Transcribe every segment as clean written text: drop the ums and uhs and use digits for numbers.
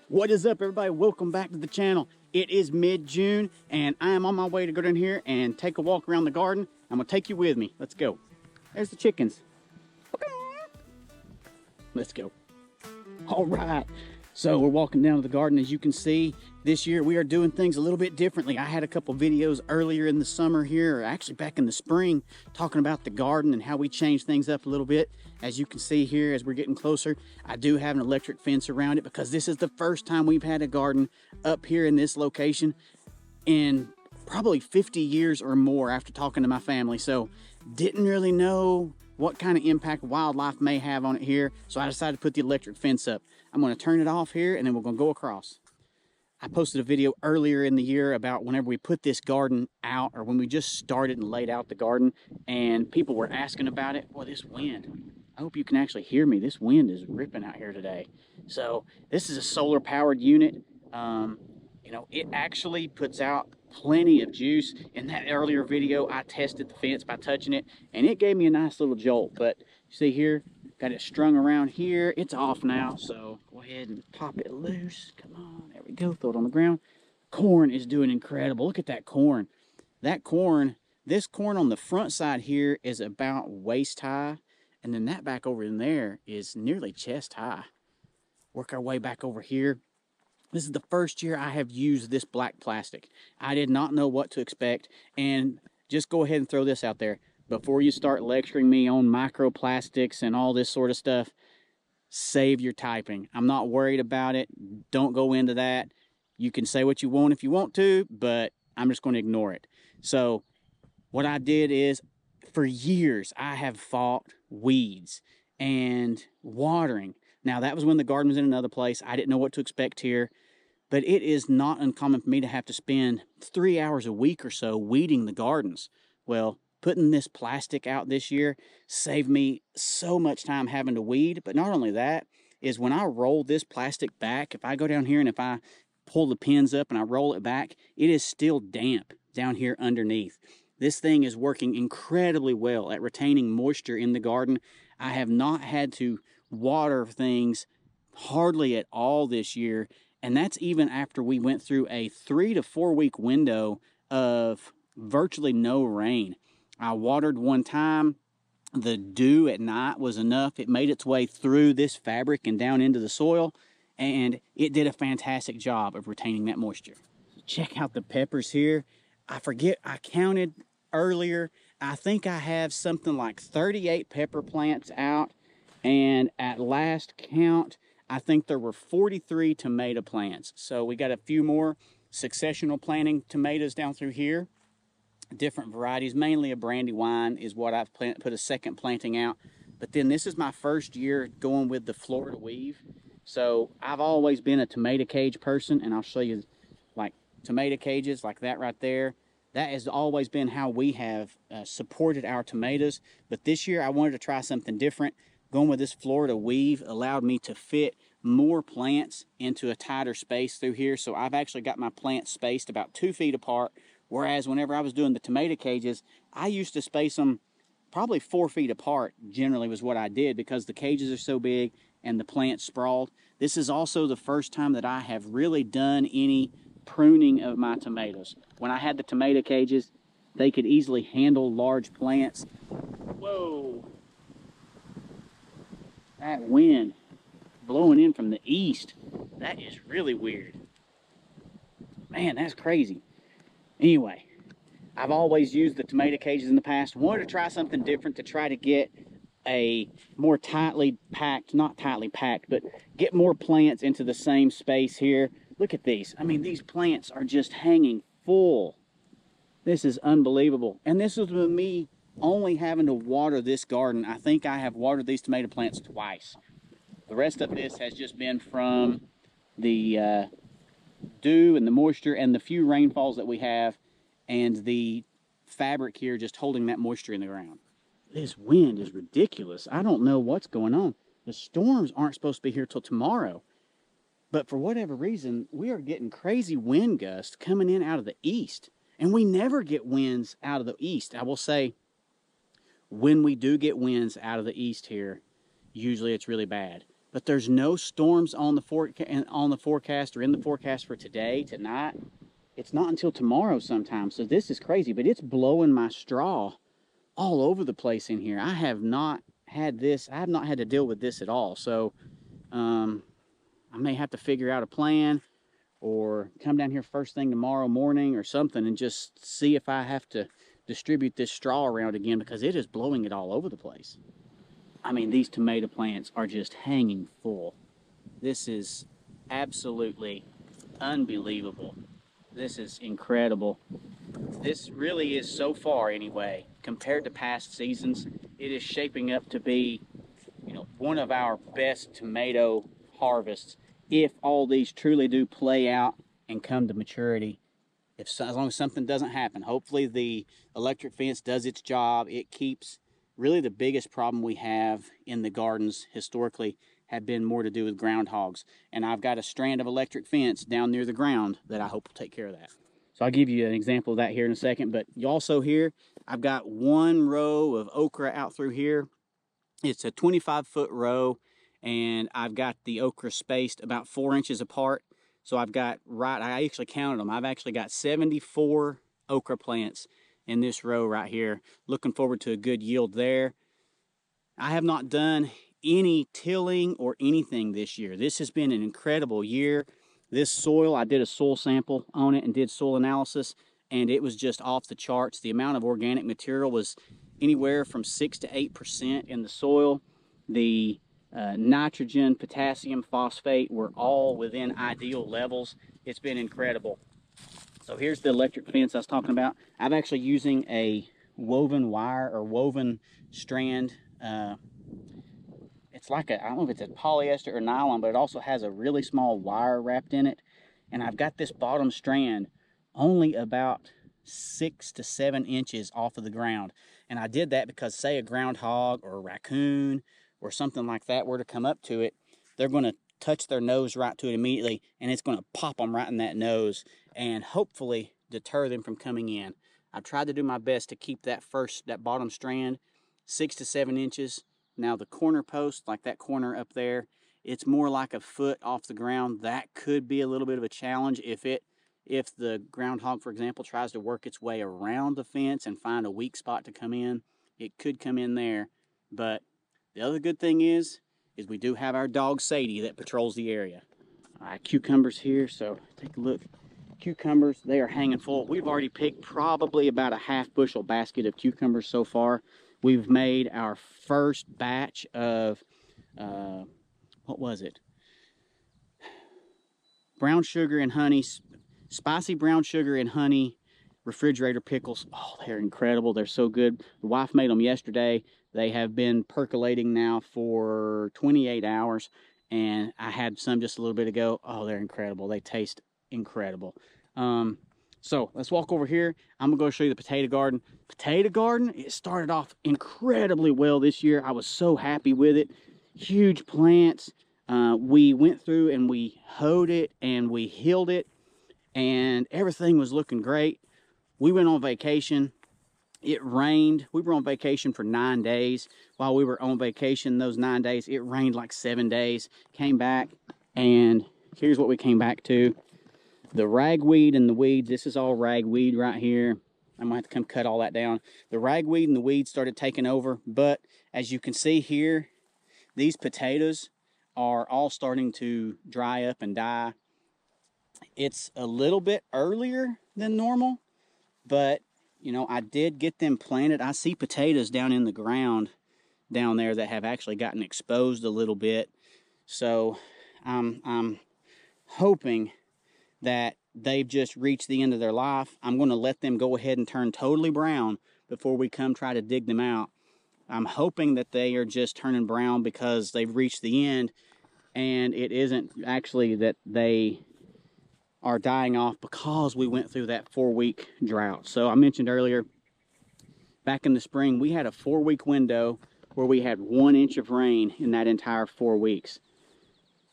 What is up, everybody? Welcome back to the channel. It is mid-June and I am on my way to go down here and take a walk around the garden. I'm gonna take you with me. Let's go. There's the chickens. Let's go. All right, so we're walking down to the garden. As you can see, this year we are doing things a little bit differently. I had a couple videos earlier in the summer here, or actually back in the spring, talking about the garden and how we changed things up a little bit. As you can see here, as we're getting closer, I do have an electric fence around it because this is the first time we've had a garden up here in this location in probably 50 years or more after talking to my family. So didn't really know what kind of impact wildlife may have on it here. So I decided to put the electric fence up. I'm gonna turn it off here and then we're gonna go across. I posted a video earlier in the year about whenever we put this garden out, or when we just started and laid out the garden, and people were asking about it. Boy, this wind. I hope you can actually hear me. This wind is ripping out here today. So this is a solar powered unit. You know, it actually puts out plenty of juice. In that earlier video, I tested the fence by touching it and it gave me a nice little jolt. But you see here, got it strung around here. It's off now, so go ahead and pop it loose. Come on, there we go. Throw it on the ground. Corn is doing incredible. Look at that corn. That corn, this corn on the front side here is about waist high, and then that back over in there is nearly chest high. Work our way back over here. This is the first year I have used this black plastic. I did not know what to expect, and just go ahead and throw this out there. Before you start lecturing me on microplastics and all this sort of stuff, save your typing. I'm not worried about it. Don't go into that. You can say what you want if you want to, but I'm just going to ignore it. So what I did is, for years, I have fought weeds and watering. Now, that was when the garden was in another place. I didn't know what to expect here, but it is not uncommon for me to have to spend 3 hours a week or so weeding the gardens. Well, putting this plastic out this year saved me so much time having to weed. But not only that, is when I roll this plastic back, if I go down here and if I pull the pins up and I roll it back, it is still damp down here underneath. This thing is working incredibly well at retaining moisture in the garden. I have not had to water things hardly at all this year, and that's even after we went through a 3 to 4 week window of virtually no rain. I watered one time. The dew at night was enough. It made its way through this fabric and down into the soil, and it did a fantastic job of retaining that moisture. Check out the peppers here. I forget, I counted earlier. I think I have something like 38 pepper plants out, and at last count, I think there were 43 tomato plants. So we got a few more successional planting tomatoes down through here. Different varieties, mainly a Brandywine is what I've put a second planting out. But then this is my first year going with the Florida Weave. So I've always been a tomato cage person, and I'll show you like tomato cages like that right there. That has always been how we have supported our tomatoes. But this year I wanted to try something different. Going with this Florida Weave allowed me to fit more plants into a tighter space through here. So I've actually got my plants spaced about 2 feet apart. Whereas whenever I was doing the tomato cages, I used to space them probably 4 feet apart, generally was what I did, because the cages are so big and the plants sprawled. This is also the first time that I have really done any pruning of my tomatoes. When I had the tomato cages, they could easily handle large plants. Whoa! That wind blowing in from the east, that is really weird. Man, that's crazy. Anyway, I've always used the tomato cages in the past. Wanted to try something different to try to get a more tightly packed, not tightly packed, but get more plants into the same space here. Look at these. I mean, these plants are just hanging full. This is unbelievable. And this is with me only having to water this garden. I think I have watered these tomato plants twice. The rest of this has just been from the dew and the moisture and the few rainfalls that we have, and the fabric here just holding that moisture in the ground. This wind is ridiculous. I don't know what's going on. The storms aren't supposed to be here till tomorrow, but for whatever reason, we are getting crazy wind gusts coming in out of the east, and we never get winds out of the east. I will say, when we do get winds out of the east here, usually it's really bad. but there's no storms on the forecast or in the forecast for today, tonight. It's not until tomorrow sometime. So this is crazy, but it's blowing my straw all over the place in here. I have not had this. I have not had to deal with this at all. So I may have to figure out a plan or come down here first thing tomorrow morning or something and just see if I have to distribute this straw around again, because it is blowing it all over the place. I mean, these tomato plants are just hanging full. This is absolutely unbelievable. This is incredible. This really is, so far anyway, compared to past seasons, it is shaping up to be, you know, one of our best tomato harvests if all these truly do play out and come to maturity. As long as something doesn't happen, hopefully the electric fence does its job. It keeps, really the biggest problem we have in the gardens historically have been more to do with groundhogs. And I've got a strand of electric fence down near the ground that I hope will take care of that. So I'll give you an example of that here in a second. But you also here, I've got one row of okra out through here. It's a 25-foot row, and I've got the okra spaced about 4 inches apart. So I've got, I actually counted them. I've actually got 74 okra plants in this row right here. Looking forward to a good yield there. I have not done any tilling or anything this year. This has been an incredible year. This soil, I did a soil sample on it and did soil analysis, and it was just off the charts. The amount of organic material was anywhere from 6 to 8% in the soil. The nitrogen, potassium, phosphate were all within ideal levels. It's been incredible. So here's the electric fence I was talking about. I'm actually using a woven wire or woven strand. It's like I don't know if it's a polyester or nylon, but it also has a really small wire wrapped in it. And I've got this bottom strand only about 6 to 7 inches off of the ground. And I did that because, say, a groundhog or a raccoon or something like that were to come up to it, they're going to touch their nose right to it immediately, and it's going to pop them right in that nose and hopefully deter them from coming in. I've tried to do my best to keep that bottom strand 6 to 7 inches. Now the corner post, like that corner up there, it's more like a foot off the ground. That could be a little bit of a challenge if the groundhog, for example, tries to work its way around the fence and find a weak spot to come in. It could come in there. But the other good thing is we do have our dog Sadie that patrols the area. Cucumbers here, so take a look. Cucumbers, they are hanging full. We've already picked probably about a half bushel basket of cucumbers so far. We've made our first batch of, what was it? Brown sugar and honey, spicy brown sugar and honey refrigerator pickles. Oh, they're incredible. They're so good. The wife made them yesterday. They have been percolating now for 28 hours, and I had some just a little bit ago. Oh, they're incredible. They taste incredible. So let's walk over here. I'm gonna go show you the potato garden. Potato garden, it started off incredibly well this year. I was so happy with it. Huge plants. We went through and we hoed it and we healed it, and everything was looking great. We went on vacation. It rained. We were on vacation for 9 days. While we were on vacation those 9 days, it rained like 7 days. Came back, and here's what we came back to. The ragweed and the weeds. This is all ragweed right here. I'm gonna have to come cut all that down. The ragweed and the weeds started taking over, but as you can see here, these potatoes are all starting to dry up and die. It's a little bit earlier than normal, but you know, I did get them planted. I see potatoes down in the ground down there that have actually gotten exposed a little bit. So I'm hoping that they've just reached the end of their life. I'm going to let them go ahead and turn totally brown before we come try to dig them out. I'm hoping that they are just turning brown because they've reached the end, and it isn't actually that they are dying off because we went through that 4-week drought. So I mentioned earlier, back in the spring, we had a 4-week window where we had 1 inch of rain in that entire 4 weeks.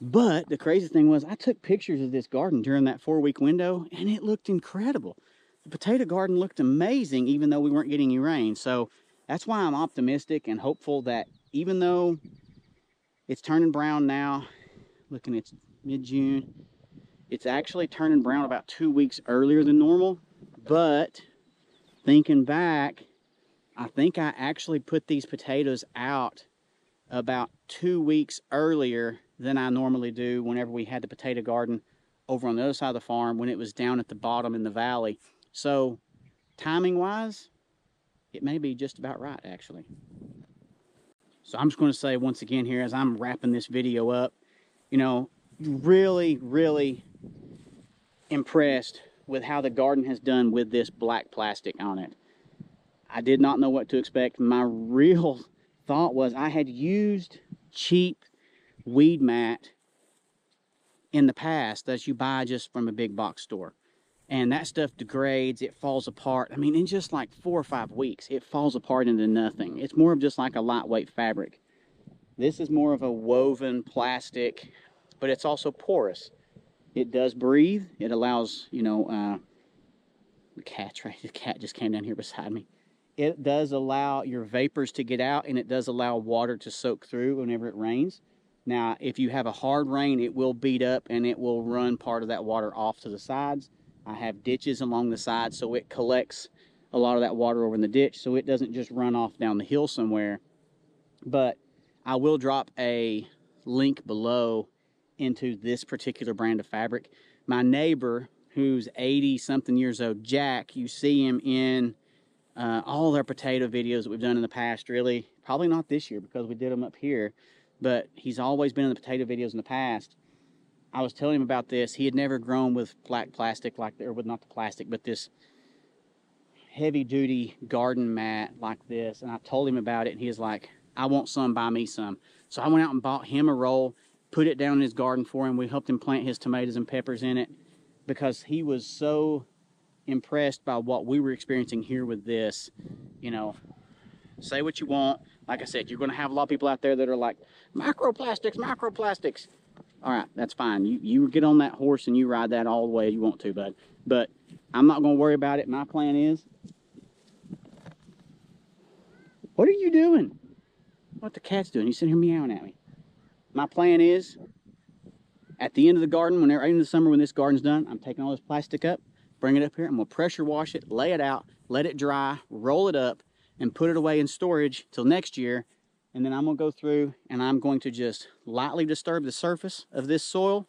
But the crazy thing was, I took pictures of this garden during that 4-week window, and it looked incredible. The potato garden looked amazing, even though we weren't getting any rain. So that's why I'm optimistic and hopeful that even though It's turning brown now. Looking at mid-June. It's actually turning brown about 2 weeks earlier than normal. But thinking back, I think I actually put these potatoes out about 2 weeks earlier than I normally do whenever we had the potato garden over on the other side of the farm when it was down at the bottom in the valley. So timing wise, it may be just about right actually. So I'm just going to say once again here as I'm wrapping this video up, you know, really impressed with how the garden has done with this black plastic on it. I did not know what to expect. My real thought was I had used cheap weed mat in the past that you buy just from a big box store, and that stuff degrades, it falls apart. I mean, in just like 4 or 5 weeks it falls apart into nothing. It's more of just like a lightweight fabric. This is more of a woven plastic, but it's also porous. It does breathe. It allows, you know, the cat just came down here beside me. It does allow your vapors to get out, and it does allow water to soak through whenever it rains. Now, if you have a hard rain, it will beat up and it will run part of that water off to the sides. I have ditches along the sides, so it collects a lot of that water over in the ditch, so it doesn't just run off down the hill somewhere. But I will drop a link below into this particular brand of fabric. My neighbor, who's 80-something years old, Jack, you see him in all their potato videos that we've done in the past, really. Probably not this year because we did them up here, but he's always been in the potato videos in the past. I was telling him about this. He had never grown with black plastic like that, or with not the plastic, but this heavy-duty garden mat like this, and I told him about it, and he was like, I want some, buy me some. So I went out and bought him a roll, put it down in his garden for him. We helped him plant his tomatoes and peppers in it because he was so impressed by what we were experiencing here with this. You know, say what you want. Like I said, you're going to have a lot of people out there that are like, microplastics, microplastics. All right, that's fine. You get on that horse and you ride that all the way you want to, bud. But I'm not going to worry about it. My plan is... What are you doing? What the cat's doing? He's sitting here meowing at me. My plan is, at the end of the garden, whenever in the summer when this garden's done, I'm taking all this plastic up, bring it up here, I'm going to pressure wash it, lay it out, let it dry, roll it up, and put it away in storage till next year. And then I'm going to go through and I'm going to just lightly disturb the surface of this soil,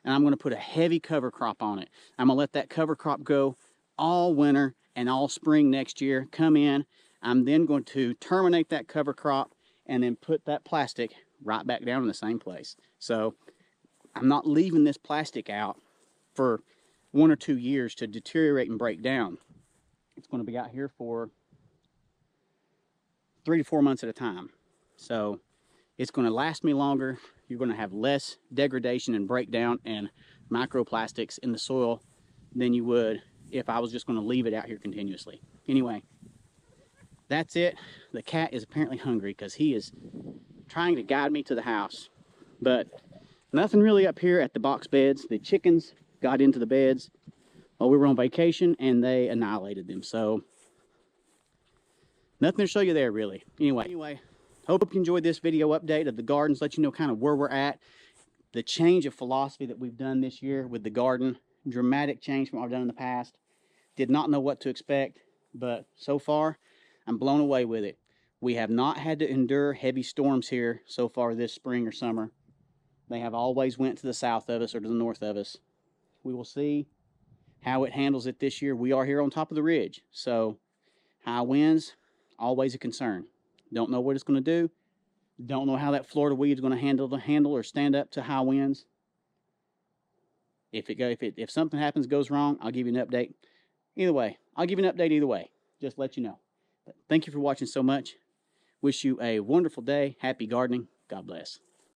and I'm going to put a heavy cover crop on it. I'm going to let that cover crop go all winter and all spring next year. Come in, I'm then going to terminate that cover crop and then put that plastic right back down in the same place. So I'm not leaving this plastic out for 1 or 2 years to deteriorate and break down. It's going to be out here for 3 to 4 months at a time. So it's going to last me longer. You're going to have less degradation and breakdown and microplastics in the soil than you would if I was just going to leave it out here continuously. Anyway, that's it. The cat is apparently hungry because he is trying to guide me to the house. But nothing really up here at the box beds. The chickens got into the beds while we were on vacation and they annihilated them. So nothing to show you there really. Anyway, hope you enjoyed this video update of the gardens, let you know kind of where we're at. The change of philosophy that we've done this year with the garden, dramatic change from what I've done in the past. Did not know what to expect, but so far I'm blown away with it. We have not had to endure heavy storms here so far this spring or summer. They have always went to the south of us or to the north of us. We will see how it handles it this year. We are here on top of the ridge, so high winds, always a concern. Don't know what it's going to do. Don't know how that Florida weed is going to handle or stand up to high winds. If something happens, goes wrong, I'll give you an update. Either way, I'll give you an update either way. Just let you know. But thank you for watching so much. Wish you a wonderful day. Happy gardening. God bless.